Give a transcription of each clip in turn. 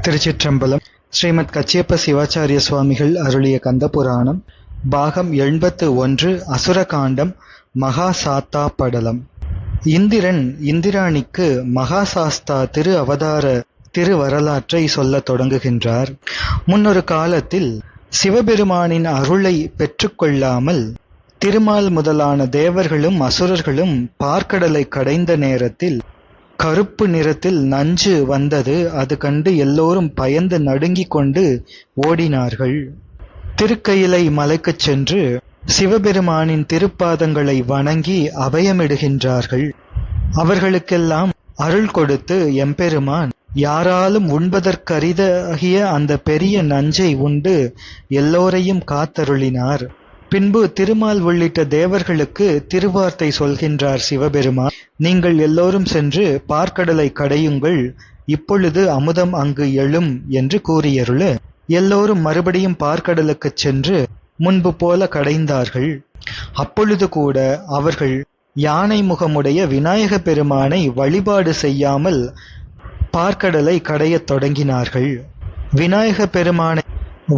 திருச்சிற்றம்பலம். ஸ்ரீமத் கச்சியப்ப சிவாச்சாரிய சுவாமிகள் அருளிய கந்தபுராணம் பாகம் 81 அசுரகாண்டம் மகாசாஸ்தா படலம். இந்திரன் இந்திராணிக்கு மகாசாஸ்தா திரு அவதார திருவரலாற்றை சொல்லத் தொடங்குகின்றார். முன்னொரு காலத்தில் சிவபெருமானின் அருளை பெற்றுக்கொள்ளாமல் திருமால் முதலான தேவர்களும் அசுரர்களும் பார்க்கடலை கடைந்த நேரத்தில் கருப்பு நிறத்தில் நஞ்சு வந்தது. அது கண்டு எல்லோரும் பயந்து நடுங்கிக் கொண்டு ஓடினார்கள். திருக்கயிலை மலைக்குச் சென்று சிவபெருமானின் திருப்பாதங்களை வணங்கி அபயமிடுகின்றார்கள். அவர்களுக்கெல்லாம் அருள் கொடுத்து எம்பெருமான் யாராலும் உண்பதற்கரிதாகிய அந்த பெரிய நஞ்சை உண்டு எல்லோரையும் காத்தருளினார். பின்பு திருமால் உள்ளிட்ட தேவர்களுக்கு திருவார்த்தை சொல்கின்றார் சிவபெருமான். நீங்கள் எல்லோரும் சென்று பார்க்கடலை கடையுங்கள், இப்பொழுது அமுதம் அங்கு எழும் என்று கூறியருள எல்லோரும் மறுபடியும் பார்க்கடலுக்குச் சென்று முன்பு போல கடைந்தார்கள். அப்பொழுது கூட அவர்கள் யானை முகமுடைய விநாயக பெருமானை வழிபாடு செய்யாமல் பார்க்கடலை கடையத் தொடங்கினார்கள். விநாயக பெருமானை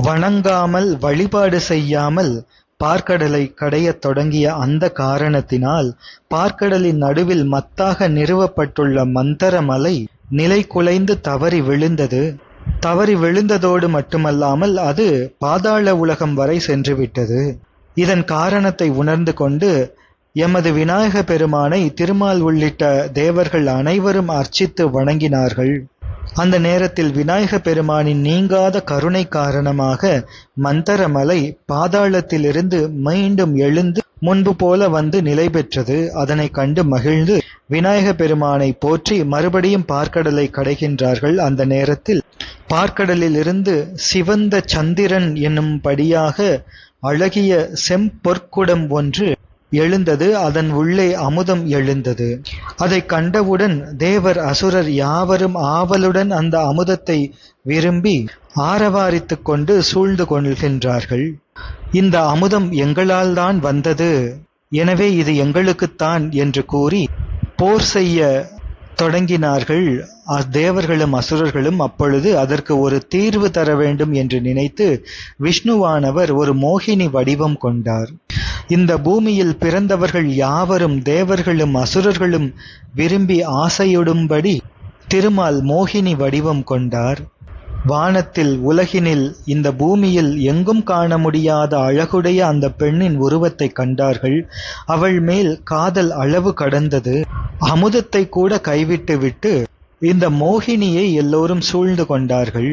வணங்காமல் வழிபாடு செய்யாமல் பார்க்கடலை கடையத் தொடங்கிய அந்த காரணத்தினால் பார்க்கடலின் நடுவில் மத்தாக நிறுவப்பட்டுள்ள மந்தரமலை நிலை குலைந்து தவறி விழுந்தது. தவறி விழுந்ததோடு மட்டுமல்லாமல் அது பாதாள உலகம் வரை சென்றுவிட்டது. இதன் காரணத்தை உணர்ந்து கொண்டு எமது விநாயக பெருமானை திருமால் உள்ளிட்ட தேவர்கள் அனைவரும் அர்ச்சித்து வணங்கினார்கள். அந்த நேரத்தில் விநாயக பெருமானின் நீங்காத கருணை காரணமாக மந்தரமலை பாதாளத்திலிருந்து மீண்டும் எழுந்து முன்பு போல வந்து நிலை பெற்றது. அதனை கண்டு மகிழ்ந்து விநாயக பெருமானை போற்றி மறுபடியும் பார்க்கடலை கடைகின்றார்கள். அந்த நேரத்தில் பார்க்கடலில் இருந்து சிவந்த சந்திரன் என்னும்படியாக அழகிய செம்பொற்குடம் ஒன்று எழுந்தது. அதன் உள்ளே அமுதம் எழுந்தது. அதை கண்டவுடன் தேவர் அசுரர் யாவரும் ஆவலுடன் அந்த அமுதத்தை விரும்பி ஆரவாரித்துக் கொண்டு சூழ்ந்து கொள்கின்றார்கள். இந்த அமுதம் எங்களால் தான் வந்தது, எனவே இது எங்களுக்குத்தான் என்று கூறி போர் செய்ய தொடங்கினார்கள். தேவர்களும் அசுரர்களும் அப்பொழுது அதற்கு ஒரு தீர்வு தர வேண்டும் என்று நினைத்து விஷ்ணுவானவர் ஒரு மோகினி வடிவம் கொண்டார். இந்த பூமியில் பிறந்தவர்கள் யாவரும் தேவர்களும் அசுரர்களும் விரும்பி ஆசையுடும்படி திருமால் மோகினி வடிவம் கொண்டார். வானத்தில் உலகினில் இந்த பூமியில் எங்கும் காண முடியாத அழகுடைய அந்த பெண்ணின் உருவத்தை கண்டார்கள். அவள் மேல் காதல் அளவு கடந்தது. அமுதத்தை கூட கைவிட்டு விட்டு இந்த மோகினியை எல்லோரும் சூழ்ந்து கொண்டார்கள்.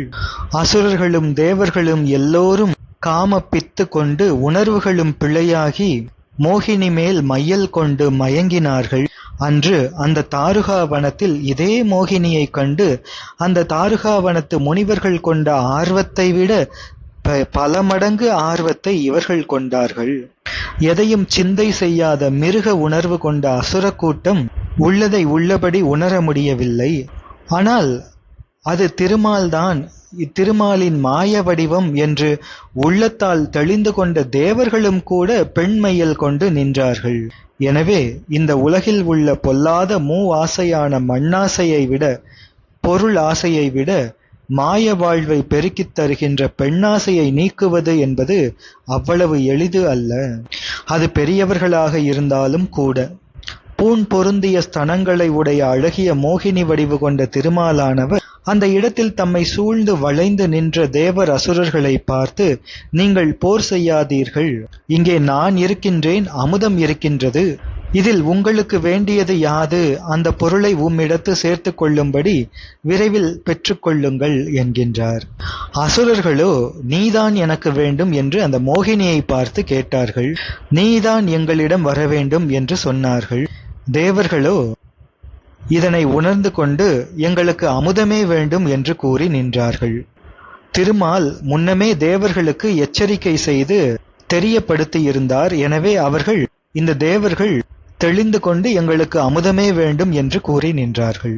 அசுரர்களும் தேவர்களும் எல்லோரும் காமப்பித்து கொண்டு உணர்வுகளும் பிழையாகி மோகினி மேல் மையல் கொண்டு மயங்கினார்கள். அன்று அந்த தாருகாவனத்தில் இதே மோகினியை கண்டு அந்த தாருகாவனத்து முனிவர்கள் கொண்ட ஆர்வத்தை விட பல மடங்கு ஆர்வத்தை இவர்கள் கொண்டார்கள். எதையும் சிந்தை செய்யாத மிருக உணர்வு கொண்ட அசுர கூட்டம் உள்ளதை உள்ளபடி உணர முடியவில்லை. ஆனால் அது திருமால்தான், இத்திருமாலின் மாய வடிவம் என்று உள்ளத்தால் தெளிந்து கொண்ட தேவர்களும் கூட பெண்மையில் கொண்டு நின்றார்கள். எனவே இந்த உலகில் உள்ள பொல்லாத ஆசையான மண்ணாசையை விட, பொருள் ஆசையை விட மாய வாழ்வை பெருக்கித் தருகின்ற பெண்ணாசையை நீக்குவது என்பது அவ்வளவு எளிது அல்ல. அது பெரியவர்களாக இருந்தாலும் கூட. பூண் பொருந்திய ஸ்தனங்களை உடைய அழகிய மோகினி வடிவு கொண்ட திருமாலானவர் அந்த இடத்தில் தம்மை சூழ்ந்து வளைந்து நின்ற தேவர் அசுரர்களை பார்த்து, நீங்கள் போர் செய்யாதீர்கள், இங்கே நான் இருக்கின்றேன், அமுதம் இருக்கின்றது, இதில் உங்களுக்கு வேண்டியது யாது, அந்த பொருளை உம்மிடத்து சேர்த்து கொள்ளும்படி விரைவில் பெற்றுக்கொள்ளுங்கள் என்கின்றார். அசுரர்களோ நீதான் எனக்கு வேண்டும் என்று அந்த மோகினியை பார்த்து கேட்டார்கள். நீதான் எங்களிடம் வர வேண்டும் என்று சொன்னார்கள். தேவர்களோ இதனை உணர்ந்து கொண்டு எங்களுக்கு அமுதமே வேண்டும் என்று கூறி நின்றார்கள். திருமால் முன்னமே தேவர்களுக்கு எச்சரிக்கை செய்து தெரியப்படுத்தியிருந்தார். எனவே அவர்கள் இந்த தேவர்கள் தெளிந்து கொண்டு எங்களுக்கு அமுதமே வேண்டும் என்று கூறி நின்றார்கள்.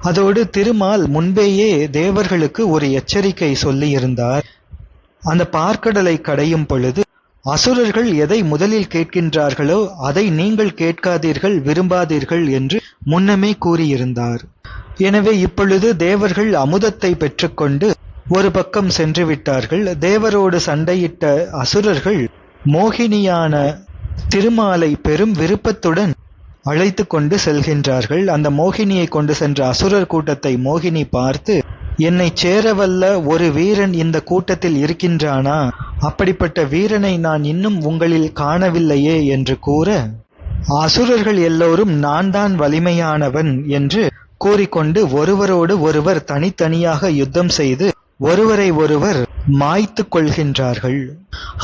அதோடு திருமால் முன்பேயே தேவர்களுக்கு ஒரு எச்சரிக்கை சொல்லியிருந்தார். அந்த பார்க்கடலை கடையும் பொழுது அசுரர்கள் எதை முதலில் கேட்கின்றார்களோ அதை நீங்கள் கேட்காதீர்கள், விரும்பாதீர்கள் என்று முன்னமே கூறியிருந்தார். எனவே இப்பொழுது தேவர்கள் அமுதத்தை பெற்றுக்கொண்டு ஒரு பக்கம் சென்று விட்டார்கள். தேவரோடு சண்டையிட்ட அசுரர்கள் மோகினியான திருமாலை பெரும் விருப்பத்துடன் அழைத்து கொண்டு செல்கின்றார்கள். அந்த மோகினியை கொண்டு சென்ற அசுரர் கூட்டத்தை மோகினி பார்த்து, என்னை சேரவல்ல ஒரு வீரன் இந்த கூட்டத்தில் இருக்கின்றானா? அப்படிப்பட்ட வீரனை நான் இன்னும் உங்களில் காணவில்லையே என்று கூற, அசுரர்கள் எல்லோரும் நான் தான் வலிமையானவன் என்று கூறிக்கொண்டு ஒருவரோடு ஒருவர் தனித்தனியாக யுத்தம் செய்து ஒருவரை ஒருவர் மாய்த்து கொள்கின்றார்கள்.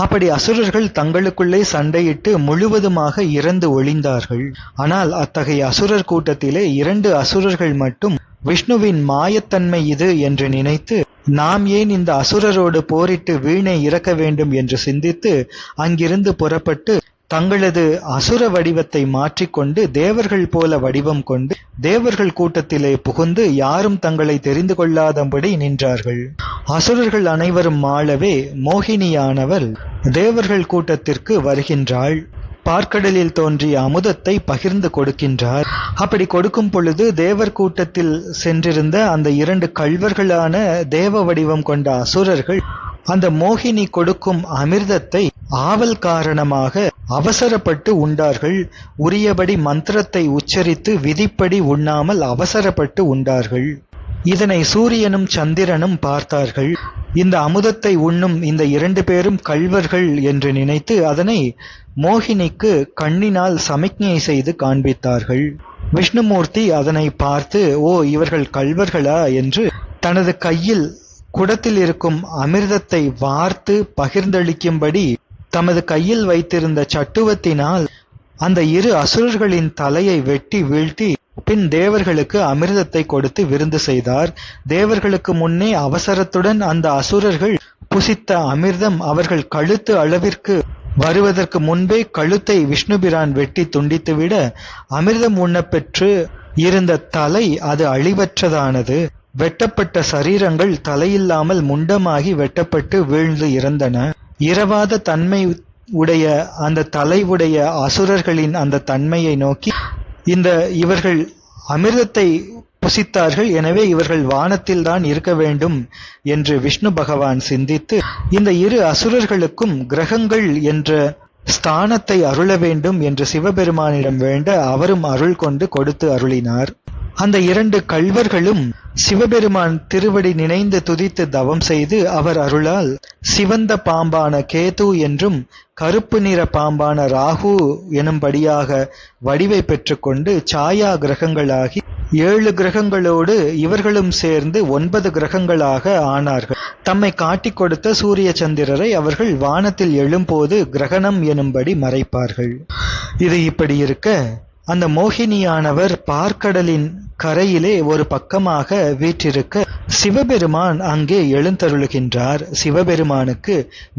அப்படி அசுரர்கள் தங்களுக்குள்ளே சண்டையிட்டு முழுவதுமாக இறந்து ஒளிந்தார்கள். ஆனால் அத்தகைய அசுரர் கூட்டத்திலே 2 அசுரர்கள் மட்டும் விஷ்ணுவின் மாயத்தன்மை இது என்று நினைத்து, நாம் ஏன் இந்த அசுரரோடு போரிட்டு வீணை இறக்க வேண்டும் என்று சிந்தித்து அங்கிருந்து புறப்பட்டு தங்களது அசுர வடிவத்தை மாற்றிக்கொண்டு தேவர்கள் போல வடிவம் கொண்டு தேவர்கள் கூட்டத்திலே புகுந்து யாரும் தங்களை தெரிந்து கொள்ளாதபடி நின்றார்கள். அசுரர்கள் அனைவரும் மாளவே மோகினியானவள் தேவர்கள் கூட்டத்திற்கு வருகின்றாள். பார்க்கடலில் தோன்றிய அமுதத்தை பகிர்ந்து கொடுக்கின்றார். அப்படி கொடுக்கும் பொழுது தேவர் கூட்டத்தில் சென்றிருந்த அந்த 2 கள்வர்களான தேவ வடிவம் கொண்ட அசுரர்கள் அந்த மோகினி கொடுக்கும் அமிர்தத்தை ஆவல் காரணமாக அவசரப்பட்டு உண்டார்கள். உரியபடி மந்திரத்தை உச்சரித்து விதிப்படி உண்ணாமல் அவசரப்பட்டு உண்டார்கள். இதனை சூரியனும் சந்திரனும் பார்த்தார்கள். இந்த அமுதத்தை உண்ணும் இந்த 2 பேரும் கள்வர்கள் என்று நினைத்து அதனை மோகினிக்கு கண்ணினால் சமிக்ஞை செய்து காண்பித்தார்கள். விஷ்ணுமூர்த்தி அதனை பார்த்து, ஓ, இவர்கள் கள்வர்களா என்று தனது கையில் குடத்தில் இருக்கும் அமிர்தத்தை வார்த்து பகிர்ந்தளிக்கும்படி தமது கையில் வைத்திருந்த சட்டுவத்தினால் அந்த 2 அசுரர்களின் தலையை வெட்டி வீழ்த்தி பின் தேவர்களுக்கு அமிர்தத்தை கொடுத்து விருந்து செய்தார். தேவர்களுக்கு முன்னே அவசரத்துடன் அந்த அசுரர்கள் புசித்த அமிர்தம் அவர்கள் கழுத்து அளவிற்கு வருவதற்கு முன்பே கழுத்தை விஷ்ணுபிரான் வெட்டி துண்டித்துவிட அமிர்தம் உண்ணப்பெற்று இருந்த தலை அது அழிவற்றதானது. வெட்டப்பட்ட சரீரங்கள் தலையில்லாமல் முண்டமாகி வெட்டப்பட்டு வீழ்ந்து இறந்தன. இரவாத தன்மை உடைய அந்த தலைவுடைய அசுரர்களின் அந்த தன்மையை நோக்கி, இவர்கள் அமிர்தத்தை புசித்தார்கள், எனவே இவர்கள் வானத்தில் தான் இருக்க வேண்டும் என்று விஷ்ணு பகவான் சிந்தித்து இந்த 2 அசுரர்களுக்கும் கிரகங்கள் என்ற ஸ்தானத்தை அருள வேண்டும் என்று சிவபெருமானிடம் வேண்ட அவரும் அருள் கொண்டு கொடுத்து அருளினார். அந்த 2 கள்வர்களும் சிவபெருமான் திருவடி நினைந்து துதித்து தவம் செய்து அவர் அருளால் சிவந்த பாம்பான கேது என்றும் கருப்பு நிற பாம்பான ராகு எனும்படியாக வடிவை பெற்றுக்கொண்டு சாயா கிரகங்களாகி 7 கிரகங்களோடு இவர்களும் சேர்ந்து 9 கிரகங்களாக ஆனார்கள். தம்மை காட்டிக் கொடுத்த சூரிய சந்திரரை அவர்கள் வானத்தில் எழும்போது கிரகணம் எனும்படி மறைப்பார்கள். இது இப்படி இருக்க, அந்த மோகினியானவர் பார்க்கடலின் கரையிலே ஒரு பக்கமாக வீற்றிருக்க சிவபெருமான் அங்கே எழுந்தருளுகின்றார். சிவபெருமானுக்கு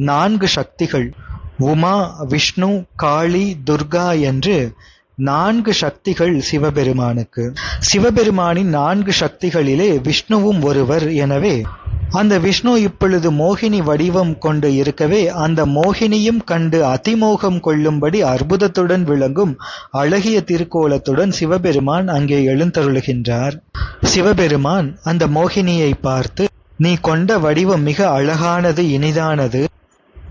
4 சக்திகள், உமா, விஷ்ணு, காளி, துர்கா என்று 4 சக்திகள் சிவபெருமானுக்கு. சிவபெருமானின் 4 சக்திகளிலே விஷ்ணுவும் ஒருவர். எனவே அந்த விஷ்ணு இப்பொழுது மோகினி வடிவம் கொண்டு இருக்கவே அந்த மோகினியும் கண்டு அதிமோகம் கொள்ளும்படி அற்புதத்துடன் விளங்கும் அழகிய திருக்கோலத்துடன் சிவபெருமான் அங்கே எழுந்தருளுகின்றார். சிவபெருமான் அந்த மோகினியை பார்த்து, நீ கொண்ட வடிவம் மிக அழகானது, இனிதானது,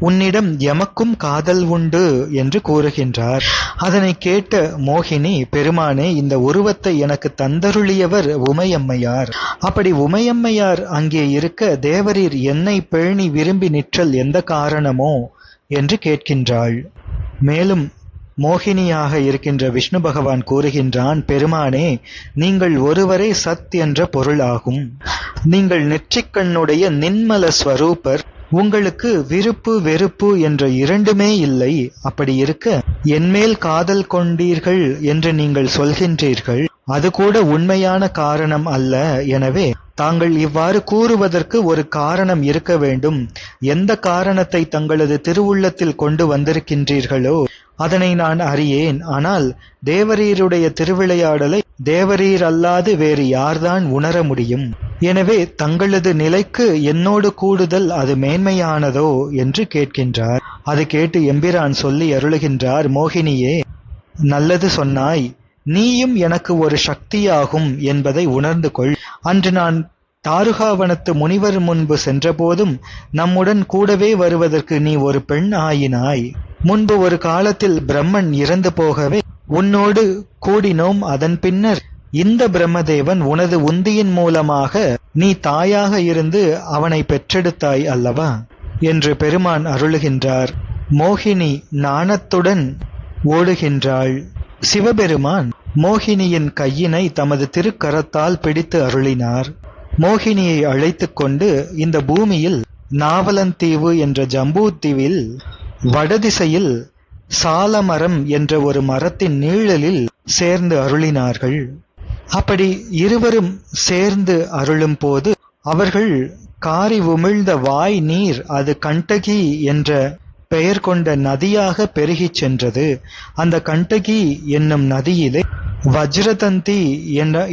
உன்னிடம் எமக்கும் காதல் உண்டு என்று கூறுகின்றார். அதனை கேட்ட மோகினி, பெருமானே, இந்த உருவத்தை எனக்கு தந்தருளியவர் உமையம்மையார். அப்படி உமையம்மையார் அங்கே இருக்க தேவரீர் என்னை பேணி விரும்பி நிற்றல் எந்த காரணமோ என்று கேட்கின்றாள். மேலும் மோகினியாக இருக்கின்ற விஷ்ணு பகவான் கூறுகின்றான், பெருமானே, நீங்கள் ஒருவரே சத் என்ற பொருளாகும். நீங்கள் நெற்றிக்கண்ணுடைய நின்மல ஸ்வரூபர். உங்களுக்கு விருப்பு வெறுப்பு என்ற 2மே இல்லை. அப்படி இருக்க என்மேல் காதல் கொண்டீர்கள் என்று நீங்கள் சொல்கின்றீர்கள். அது கூட உண்மையான காரணம் அல்ல. எனவே தாங்கள் இவ்வாறு கூறுவதற்கு ஒரு காரணம் இருக்க வேண்டும். எந்த காரணத்தை தங்களது திருவுள்ளத்தில் கொண்டு வந்திருக்கின்றீர்களோ அதனை நான் அறியேன். ஆனால் தேவரீருடைய திருவிளையாடலை தேவரீர் அல்லாது வேறு யார்தான் உணர முடியும்? எனவே தங்களது நிலைக்கு என்னோடு கூடுதல் அது மேன்மையானதோ என்று கேட்கின்றார். அது கேட்டு எம்பிரான் சொல்லி அருளுகின்றார், மோகினியே, நல்லது சொன்னாய். நீயும் எனக்கு ஒரு சக்தியாகும் என்பதை உணர்ந்து கொள். அன்று நான் தாருகாவனத்து முனிவர் முன்பு சென்றபோதும் நம்முடன் கூடவே வருவதற்கு நீ ஒரு பெண் ஆயினாய். முன்பு ஒரு காலத்தில் பிரம்மன் இறந்து போகவே உன்னோடு கூடினோம். அதன் பின்னர் இந்த பிரம்மதேவன் உனது உந்தியின் மூலமாக நீ தாயாக இருந்து அவனை பெற்றெடுத்தாய் அல்லவா என்று பெருமான் அருளுகின்றார். மோகினி நாணத்துடன் ஓடுகின்றாள். சிவபெருமான் மோகினியின் கையினை தமது திருக்கரத்தால் பிடித்து அருளினார். மோகினியை அழைத்து கொண்டு இந்த பூமியில் நாவலந்தீவு என்ற ஜம்பூத்தீவில் வடதிசையில் சாலமரம் என்ற ஒரு மரத்தின் நீழலில் சேர்ந்து அருளினார்கள். அப்படி இருவரும் சேர்ந்து அருளும் போது அவர்கள் காரி உமிழ்ந்த வாய் நீர் அது கண்டகி என்ற பெயர் கொண்ட நதியாக பெருகிச் சென்றது. அந்த கண்டகி என்னும் நதியிலே வஜ்ரதந்தி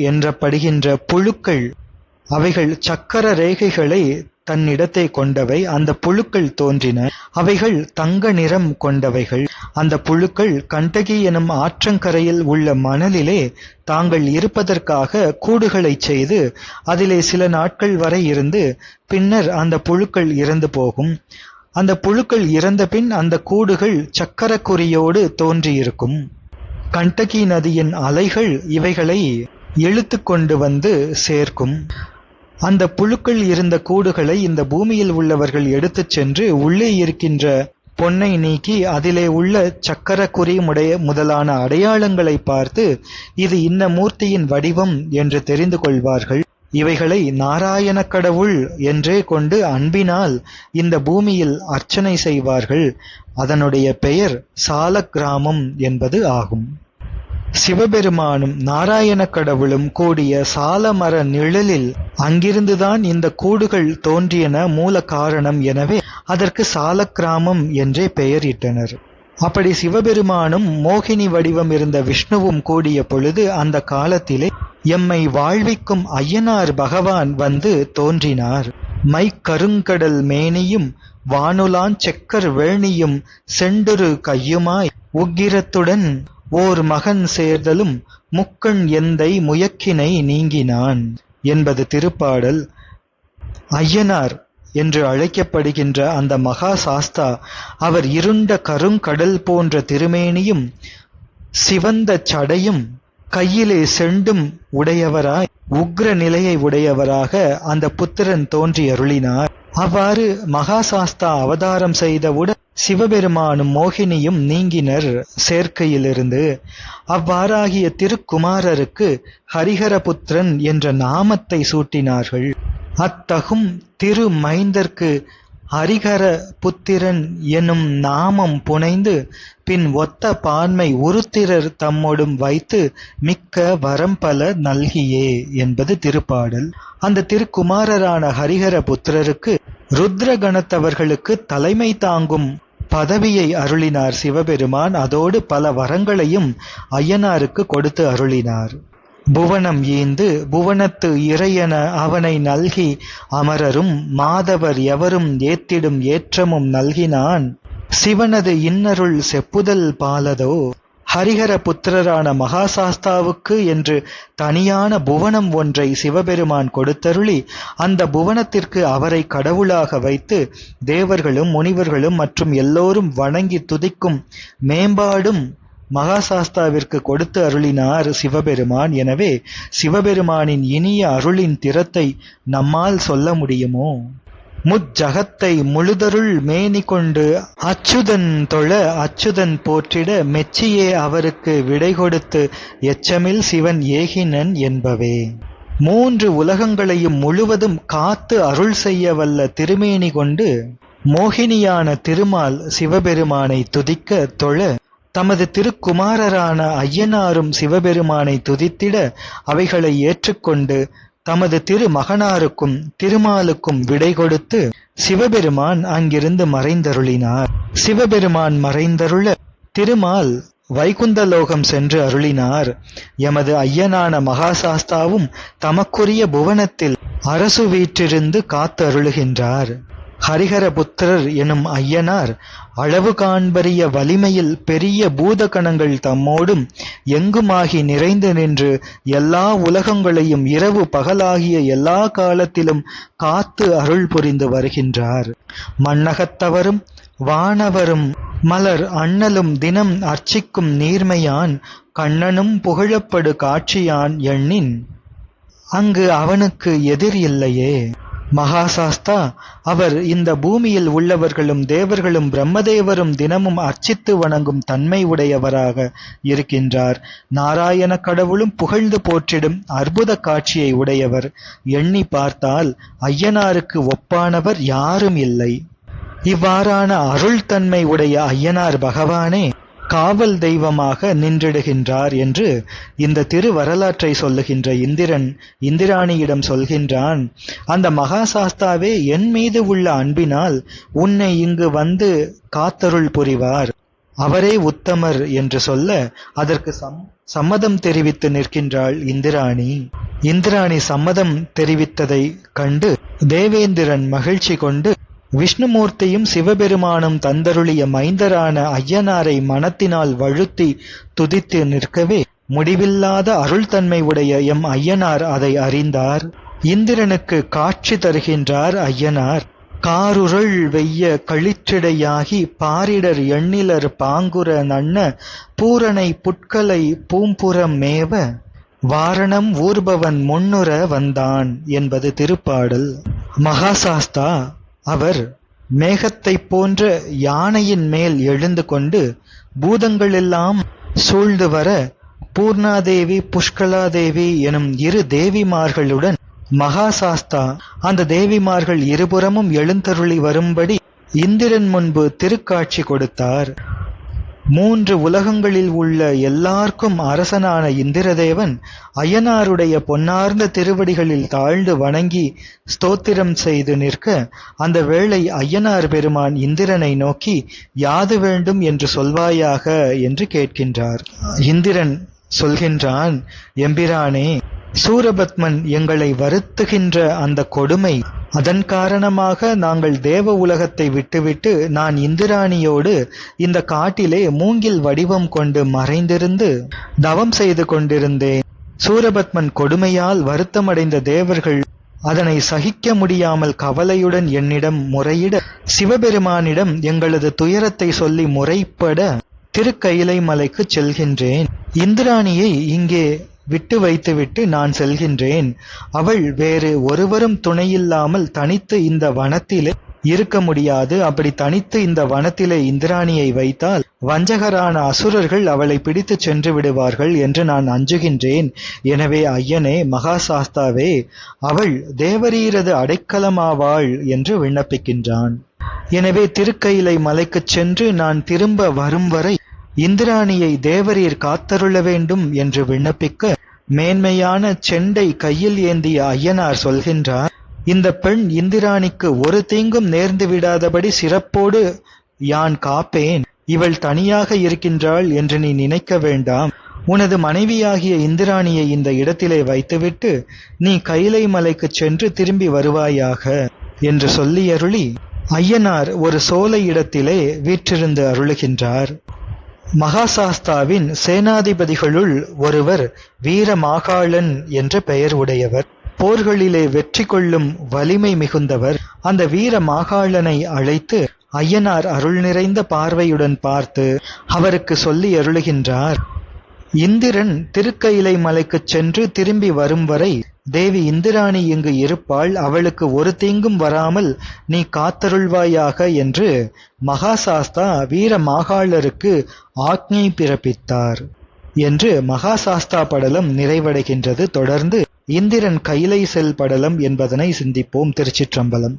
என்றப்படுகின்ற புழுக்கள், அவைகள் சக்கர ரேகைகளை தன்னிடத்தை கொண்டவை. அந்த புழுக்கள் தோன்றின. அவைகள் தங்க நிறம் கொண்டவைகள். அந்த புழுக்கள் கண்டகி எனும் ஆற்றங்கரையில் உள்ள மணலிலே தாங்கள் இருப்பதற்காக கூடுகளை செய்து அதிலே சில நாட்கள் வரை இருந்து பின்னர் அந்த புழுக்கள் இறந்து போகும். அந்த புழுக்கள் இறந்த பின் அந்த கூடுகள் சக்கரக்குறியோடு தோன்றியிருக்கும். கண்டகி நதியின் அலைகள் இவைகளை இழுத்து கொண்டு வந்து சேர்க்கும். அந்த புழுக்கள் இருந்த கூடுகளை இந்த பூமியில் உள்ளவர்கள் எடுத்துச் சென்று உள்ளே இருக்கின்ற பொன்னை நீக்கி அதிலே உள்ள சக்கரக்குறி முதலான அடையாளங்களை பார்த்து இது இன்ன மூர்த்தியின் வடிவம் என்று தெரிந்து கொள்வார்கள். இவைகளை நாராயண கடவுள் என்றே கொண்டு அன்பினால் இந்த பூமியில் அர்ச்சனை செய்வார்கள். அதனுடைய பெயர் சாலக்கிராமம் என்பது ஆகும். சிவபெருமானும் நாராயண கடவுளும் கூடிய சாலமர நிழலில் அங்கிருந்துதான் இந்த கூடுகள் தோன்றியன மூல காரணம். எனவே அதற்கு சாலக்கிராமம் என்றே பெயரிட்டனர். அப்படி சிவபெருமானும் மோகினி வடிவம் இருந்த விஷ்ணுவும் கூடிய பொழுது அந்த காலத்திலே எம்மை வாழ்விக்கும் ஐயனார் பகவான் வந்து தோன்றினார். மைக்கருங்கடல் மேனியும் வானுலான் செக்கர் வேணியும் செண்டுரு கையுமாய் உக்கிரத்துடன் ஓர் மகன் சேர்தலும் முக்கண் எந்தை முயக்கினை நீங்கினான் என்பது திருப்பாடல். ஐயனார் என்று அழைக்கப்படுகின்ற அந்த மகா சாஸ்தா அவர் இருண்ட கருங்கடல் போன்ற திருமேனியும் சிவந்த சடையும் கையிலே செண்டும் உடையவராய் உக்ர நிலையை உடையவராக அந்த புத்திரன் தோன்றி அருளினார். அவ்வாறு மகாசாஸ்தா அவதாரம் செய்தவுடன் சிவபெருமானும் மோகினியும் நீங்கினர் சேர்க்கையிலிருந்து. அவ்வாறாகிய திருக்குமாரருக்கு ஹரிஹரபுத்திரன் என்ற நாமத்தை சூட்டினார்கள். அத்தகும் திருமைந்தற்கு ஹரிஹர புத்திரன் எனும் நாமம் புனைந்து பின் ஒத்த பான்மை உருத்திரர் தம்மோடும் வைத்து மிக்க வரம்பல நல்கியே என்பது திருப்பாடல். அந்த திருக்குமாரரான ஹரிஹர புத்திரருக்கு ருத்ரகணத்தவர்களுக்கு தலைமை தாங்கும் பதவியை அருளினார் சிவபெருமான். அதோடு பல வரங்களையும் ஐயனாருக்கு கொடுத்து அருளினார். புவனம் ஈந்து புவனத்து இறையென அவனை நல்கி அமரரும் மாதவர் எவரும் ஏத்திடும் ஏற்றமும் நல்கினான் சிவனது இன்னருள் செப்புதல் பாலதோ. ஹரிஹர புத்திரரான மகாசாஸ்தாவுக்கு என்று தனியான புவனம் ஒன்றை சிவபெருமான் கொடுத்தருளி அந்த புவனத்திற்கு அவரை கடவுளாக வைத்து தேவர்களும் முனிவர்களும் மற்றும் எல்லோரும் வணங்கி துதிக்கும் மேம்பாடும் மகாசாஸ்தாவிற்கு கொடுத்து அருளினார் சிவபெருமான். எனவே சிவபெருமானின் இனிய அருளின் திறத்தை நம்மால் சொல்ல முடியுமோ? முஜ்ஜகத்தை முழுதருள் மேனி கொண்டு அச்சுதன் தொழ அச்சுதன் போற்றிட மெச்சியே அவருக்கு விடை கொடுத்து எச்சமில் சிவன் ஏகினன் என்பவே. 3 உலகங்களையும் முழுவதும் காத்து அருள் செய்ய வல்ல திருமேனி கொண்டு மோகினியான திருமால் சிவபெருமானை துதிக்க தொழ தமது திருக்குமாரரான ஐயனாரும் சிவபெருமானை துதித்திட அவைகளை ஏற்றுக்கொண்டு தமது திருமகனாருக்கும் திருமாலுக்கும் விடை கொடுத்து சிவபெருமான் அங்கிருந்து மறைந்தருளினார். சிவபெருமான் மறைந்தருள திருமால் வைகுந்தலோகம் சென்று அருளினார். எமது ஐயனான மகாசாஸ்தாவும் தமக்குரிய புவனத்தில் அரசு வீற்றிருந்து காத்து அருளுகின்றார். ஹரிஹரபுத்திரர் எனும் ஐயனார் அளவு காண்பரிய வலிமையில் பெரிய பூதகணங்கள் தம்மோடும் எங்குமாகி நிறைந்து நின்று எல்லா உலகங்களையும் இரவு பகலாகிய எல்லா காலத்திலும் காத்து அருள் புரிந்து வருகின்றார். மண்ணகத்தவரும் வானவரும் மலர் அண்ணலும் தினம் அர்ச்சிக்கும் நீர்மையான் கண்ணனும் புகழப்படு காட்சியான் எண்ணின் அங்கு அவனுக்கு எதிர் இல்லையே. மகாசாஸ்தா அவர் இந்த பூமியில் உள்ளவர்களும் தேவர்களும் பிரம்மதேவரும் தினமும் அர்ச்சித்து வணங்கும் தன்மை உடையவராக இருக்கின்றார். நாராயண கடவுளும் புகழ்ந்து போற்றிடும் அற்புத காட்சியை உடையவர். எண்ணி பார்த்தால் ஐயனாருக்கு ஒப்பானவர் யாரும் இல்லை. இவ்வாறான அருள் தன்மை உடைய ஐயனார் பகவானே காவல் தெய்வமாக நின்றிடுகின்றார் என்று இந்த திருவரலாற்றை சொல்லுகின்ற இந்திரன் இந்திராணியிடம் சொல்கின்றான். அந்த மகாசாஸ்தாவே என் மீது உள்ள அன்பினால் உன்னை இங்கு வந்து காத்தருள் புரிவார், அவரே உத்தமர் என்று சொல்ல அதற்கு சம்மதம் தெரிவித்து நிற்கின்றாள் இந்திராணி. இந்திராணி சம்மதம் தெரிவித்ததை கண்டு தேவேந்திரன் மகிழ்ச்சி கொண்டு விஷ்ணுமூர்த்தியும் சிவபெருமானும் தந்தருளிய மைந்தரான ஐயனாரை மனத்தினால் வழுத்தி துதித்து நிற்கவே முடிவில்லாத அருள் தன்மை உடைய எம் ஐயனார் அதை அறிந்தார். இந்திரனுக்கு காட்சி தருகின்றார் ஐயனார். காருருள் வெய்ய களிற்றிடையாகி பாரிடர் எண்ணிலர் பாங்குற நன்ன பூரணை புட்கலை பூம்புறம் மேவ வாரணம் ஊர்பவன் முன்னுற வந்தான் என்பது திருப்பாடல். மகாசாஸ்தா அவர் மேகத்தைப் போன்ற யானையின் மேல் எழுந்து கொண்டு பூதங்களெல்லாம் சூழ்ந்து வர பூர்ணாதேவி புஷ்கலாதேவி எனும் இரு தேவிமார்களுடன் மகாசாஸ்தா அந்த தேவிமார்கள் இருபுறமும் எழுந்தருளி வரும்படி இந்திரன் முன்பு திருக்காட்சி கொடுத்தார். 3 உலகங்களில் உள்ள எல்லாருக்கும் அரசனான இந்திரதேவன் ஐயனாருடைய பொன்னார்ந்த திருவடிகளில் தாழ்ந்து வணங்கி ஸ்தோத்திரம் செய்து நிற்க அந்த வேளை ஐயனார் பெருமான் இந்திரனை நோக்கி யாது வேண்டும் என்று சொல்வாயாக என்று கேட்கின்றார். இந்திரன் சொல்கின்றான், எம்பிரானே, சூரபத்மன் எங்களை வருத்துகின்ற அந்த கொடுமை, அதன் காரணமாக நாங்கள் தேவ உலகத்தை விட்டுவிட்டு நான் இந்திராணியோடு இந்த காட்டிலே மூங்கில் வடிவம் கொண்டு மறைந்திருந்து தவம் செய்து கொண்டிருந்தேன். சூரபத்மன் கொடுமையால் வருத்தமடைந்த தேவர்கள் அதனை சகிக்க முடியாமல் கவலையுடன் என்னிடம் முறையிட சிவபெருமானிடம் எங்களது துயரத்தை சொல்லி முறைப்பட திருக்கயிலை மலைக்கு செல்கின்றேன். இந்திராணியை இங்கே விட்டு வைத்துவிட்டு நான் செல்கின்றேன். அவள் வேறு ஒருவரும் துணையில்லாமல் தனித்து இந்த வனத்திலே இருக்க முடியாது. அப்படி தனித்து இந்த வனத்திலே இந்திராணியை வைத்தால் வஞ்சகரான அசுரர்கள் அவளை பிடித்து சென்று விடுவார்கள் என்று நான் அஞ்சுகின்றேன். எனவே ஐயனே, மகாசாஸ்தாவே, அவள் தேவரீரது அடைக்கலமாவாள் என்று விண்ணப்பிக்கின்றான். எனவே திருக்கயிலை மலைக்குச் சென்று நான் திரும்ப வரும் வரை இந்திராணியை தேவரீர் காத்தருள வேண்டும் என்று விண்ணப்பிக்க மேன்மையான செண்டை கையில் ஏந்திய ஐயனார் சொல்கின்றார், இந்த பெண் இந்திராணிக்கு ஒரு தீங்கும் நேர்ந்து விடாதபடி சிறப்போடு யான் காப்பேன். இவள் தனியாக இருக்கின்றாள் என்று நீ நினைக்க வேண்டாம். உனது மனைவியாகிய இந்திராணியை இந்த இடத்திலே வைத்துவிட்டு நீ கைலை மலைக்குச் சென்று திரும்பி வருவாயாக என்று சொல்லியருளி ஐயனார் ஒரு சோலை இடத்திலே வீற்றிருந்து அருளுகின்றார். மகாசாஸ்தாவின் சேனாதிபதிகளுள் ஒருவர் வீரமாகாளன் என்ற பெயர் உடையவர். போர்களிலே வெற்றி கொள்ளும் வலிமை மிகுந்தவர். அந்த வீரமாகாளனை அழைத்து ஐயனார் அருள் நிறைந்த பார்வையுடன் பார்த்து அவருக்கு சொல்லி அருளுகின்றார், இந்திரன் திருக்கயிலை மலைக்குச் சென்று திரும்பி வரும் வரை தேவி இந்திராணி இங்கு இருப்பாள். அவளுக்கு ஒரு தீங்கும் வராமல் நீ காத்தருள்வாயாக என்று மகாசாஸ்தா வீரமாகாளருக்கு ஆக்ஞை பிறப்பித்தார் என்று மகாசாஸ்தா படலம் நிறைவடைகின்றது. தொடர்ந்து இந்திரன் கைலை செல் படலம் என்பதனை சிந்திப்போம். திருச்சிற்றம்பலம்.